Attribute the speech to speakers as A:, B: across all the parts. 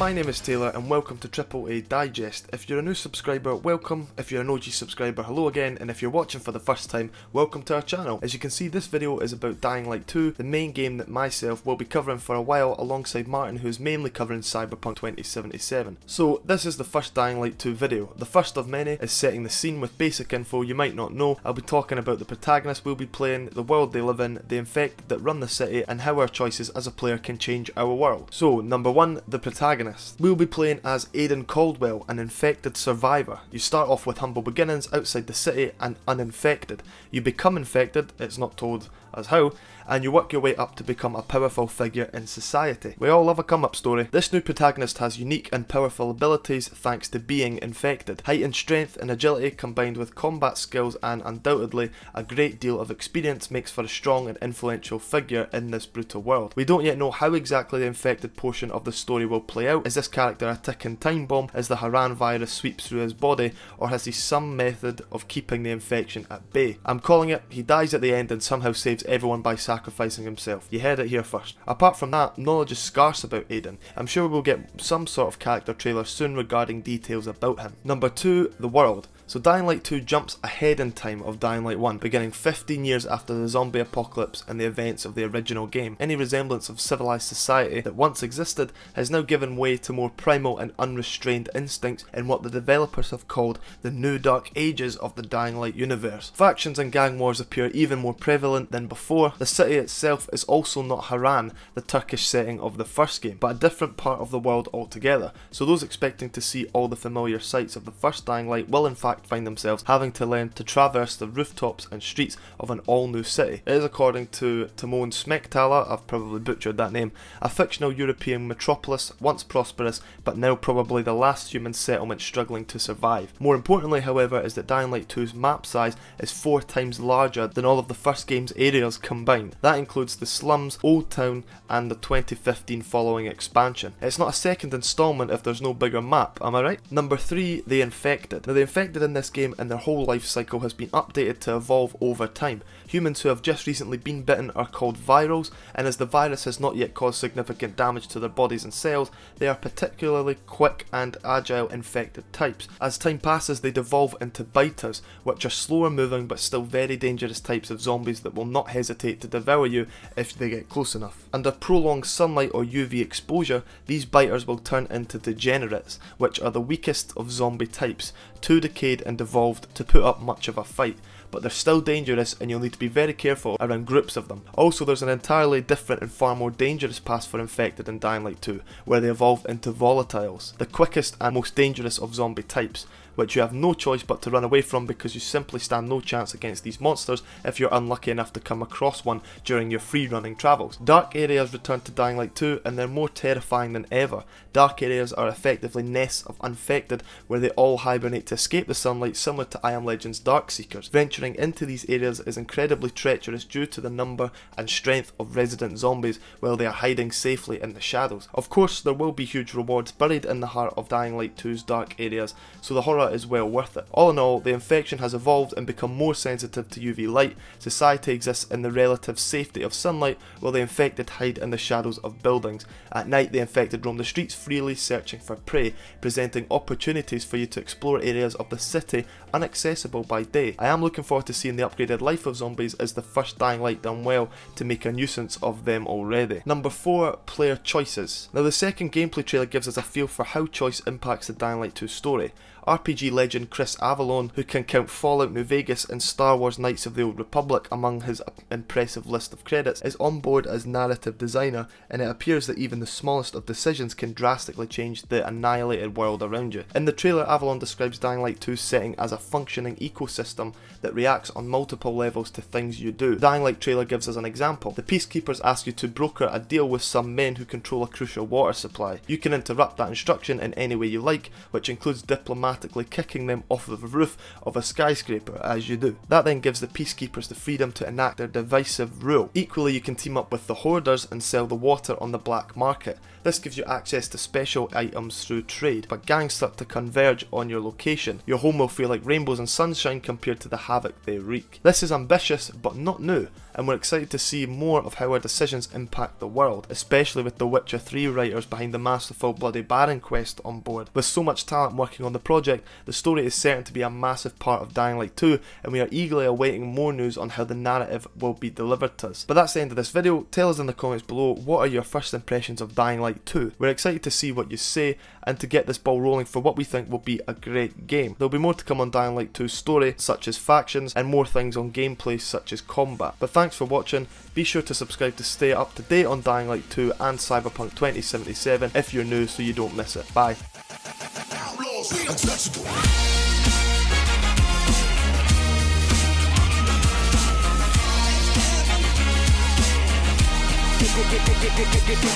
A: my name is Taylor and welcome to AAA Digest. If you're a new subscriber, welcome. If you're an OG subscriber, hello again. And if you're watching for the first time, welcome to our channel. As you can see, this video is about Dying Light 2, the main game that myself will be covering for a while alongside Martin, who's mainly covering Cyberpunk 2077. So this is the first Dying Light 2 video. The first of many is setting the scene with basic info you might not know. I'll be talking about the protagonist we'll be playing, the world they live in, the infected that run the city, and how our choices as a player can change our world. So number 1, the protagonist. We'll be playing as Aiden Caldwell, an infected survivor. You start off with humble beginnings outside the city and uninfected. You become infected, it's not told as how, and you work your way up to become a powerful figure in society. We all love a come-up story. This new protagonist has unique and powerful abilities thanks to being infected. Heightened strength and agility combined with combat skills and undoubtedly a great deal of experience makes for a strong and influential figure in this brutal world. We don't yet know how exactly the infected portion of the story will play out. Is this character a ticking time bomb as the Haran virus sweeps through his body, or has he some method of keeping the infection at bay? I'm calling it, he dies at the end and somehow saves everyone by sacrificing himself. You heard it here first. Apart from that, knowledge is scarce about Aiden. I'm sure we'll get some sort of character trailer soon regarding details about him. Number 2, the world. So Dying Light 2 jumps ahead in time of Dying Light 1, beginning 15 years after the zombie apocalypse and the events of the original game. Any resemblance of civilized society that once existed has now given way to more primal and unrestrained instincts in what the developers have called the new dark ages of the Dying Light universe. Factions and gang wars appear even more prevalent than before. The city itself is also not Haran, the Turkish setting of the first game, but a different part of the world altogether, so those expecting to see all the familiar sights of the first Dying Light will in fact find themselves having to learn to traverse the rooftops and streets of an all-new city. It is, according to Timon Smektala, I've probably butchered that name, a fictional European metropolis, once prosperous, but now probably the last human settlement struggling to survive. More importantly, however, is that Dying Light 2's map size is 4 times larger than all of the first game's areas combined. That includes the slums, Old Town, and the 2015 following expansion. It's not a second installment if there's no bigger map, am I right? Number 3, the infected. Now the infected in this game and their whole life cycle has been updated to evolve over time. Humans who have just recently been bitten are called virals, and as the virus has not yet caused significant damage to their bodies and cells, they are particularly quick and agile infected types. As time passes, they devolve into biters, which are slower moving but still very dangerous types of zombies that will not hesitate to devour you if they get close enough. Under prolonged sunlight or UV exposure, these biters will turn into degenerates, which are the weakest of zombie types, too decayed and devolved to put up much of a fight, but they're still dangerous and you'll need to be very careful around groups of them. Also, there's an entirely different and far more dangerous path for infected in Dying Light 2, where they evolve into volatiles, the quickest and most dangerous of zombie types, which you have no choice but to run away from because you simply stand no chance against these monsters if you're unlucky enough to come across one during your free running travels. Dark areas return to Dying Light 2 and they're more terrifying than ever. Dark areas are effectively nests of infected where they all hibernate to escape the sunlight, similar to I Am Legend's Darkseekers. Venturing into these areas is incredibly treacherous due to the number and strength of resident zombies while they are hiding safely in the shadows. Of course, there will be huge rewards buried in the heart of Dying Light 2's dark areas, so the horror is well worth it. All in all, the infection has evolved and become more sensitive to UV light. Society exists in the relative safety of sunlight, while the infected hide in the shadows of buildings. At night, the infected roam the streets freely, searching for prey, presenting opportunities for you to explore areas of the city inaccessible by day. I am looking forward to seeing the upgraded life of zombies, as the first Dying Light done well to make a nuisance of them already. Number 4, player choices. Now the second gameplay trailer gives us a feel for how choice impacts the Dying Light 2 story. RPG legend Chris Avellone, who can count Fallout New Vegas and Star Wars Knights of the Old Republic among his impressive list of credits, is on board as narrative designer, and it appears that even the smallest of decisions can drastically change the annihilated world around you. In the trailer, Avellone describes Dying Light 2's setting as a functioning ecosystem that reacts on multiple levels to things you do. The Dying Light trailer gives us an example. The peacekeepers ask you to broker a deal with some men who control a crucial water supply. You can interrupt that instruction in any way you like, which includes diplomatic kicking them off of the roof of a skyscraper as you do. That then gives the peacekeepers the freedom to enact their divisive rule. Equally, you can team up with the hoarders and sell the water on the black market. This gives you access to special items through trade, but gangs start to converge on your location. Your home will feel like rainbows and sunshine compared to the havoc they wreak. This is ambitious but not new. and we're excited to see more of how our decisions impact the world, especially with the Witcher 3 writers behind the masterful Bloody Baron quest on board. With so much talent working on the project, the story is certain to be a massive part of Dying Light 2, and we are eagerly awaiting more news on how the narrative will be delivered to us. But that's the end of this video. Tell us in the comments below, what are your first impressions of Dying Light 2? We're excited to see what you say and to get this ball rolling for what we think will be a great game. There'll be more to come on Dying Light 2's story, such as factions, and more things on gameplay such as combat. But thanks for watching. Be sure to subscribe to stay up to date on Dying Light 2 and Cyberpunk 2077 if you're new, so you don't miss it. Bye.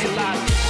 B: Get live.